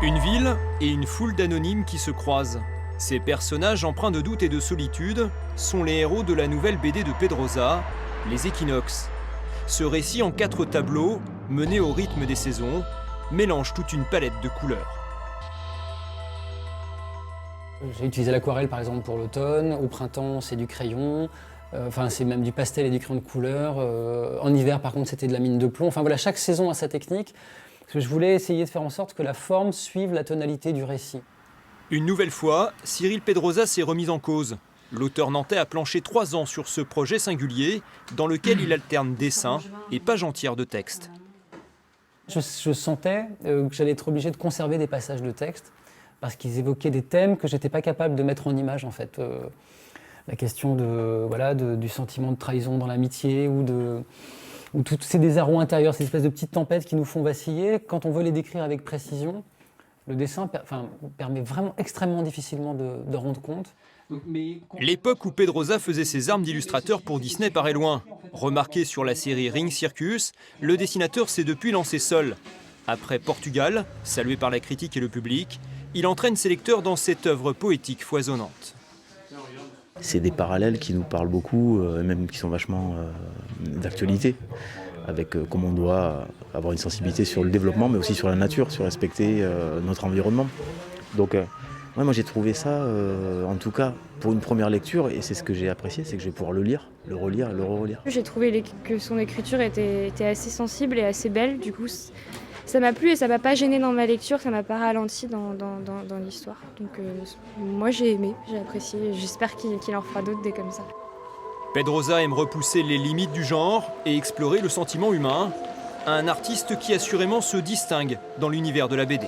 Une ville et une foule d'anonymes qui se croisent. Ces personnages empreints de doute et de solitude sont les héros de la nouvelle BD de Pedrosa, Les Équinoxes. Ce récit en 4 tableaux, mené au rythme des saisons, mélange toute une palette de couleurs. J'ai utilisé l'aquarelle par exemple pour l'automne, au printemps c'est du crayon, c'est même du pastel et du crayon de couleur. En hiver par contre c'était de la mine de plomb. Enfin voilà, chaque saison a sa technique. Parce que je voulais essayer de faire en sorte que la forme suive la tonalité du récit. Une nouvelle fois, Cyril Pedrosa s'est remis en cause. L'auteur nantais a planché 3 ans sur ce projet singulier, dans lequel il alterne dessin et pages entières de texte. Je sentais que j'allais être obligé de conserver des passages de texte, parce qu'ils évoquaient des thèmes que je n'étais pas capable de mettre en image en fait. La question du sentiment de trahison dans l'amitié ou tous ces désarrois intérieurs, ces espèces de petites tempêtes qui nous font vaciller. Quand on veut les décrire avec précision, le dessin permet vraiment extrêmement difficilement de rendre compte. L'époque où Pedrosa faisait ses armes d'illustrateur pour Disney paraît loin. Remarqué sur la série Ring Circus, le dessinateur s'est depuis lancé seul. Après Portugal, salué par la critique et le public, il entraîne ses lecteurs dans cette œuvre poétique foisonnante. C'est des parallèles qui nous parlent beaucoup, même qui sont vachement d'actualité, avec comment on doit avoir une sensibilité sur le développement, mais aussi sur la nature, sur respecter notre environnement. Donc moi j'ai trouvé ça, en tout cas pour une première lecture, et c'est ce que j'ai apprécié, c'est que je vais pouvoir le lire, le relire et le re-relire. J'ai trouvé que son écriture était assez sensible et assez belle, du coup ça m'a plu et ça m'a pas gêné dans ma lecture, ça m'a pas ralenti dans l'histoire. Donc moi j'ai aimé, j'ai apprécié, j'espère qu'il en fera d'autres des comme ça. Pedrosa aime repousser les limites du genre et explorer le sentiment humain. Un artiste qui assurément se distingue dans l'univers de la BD.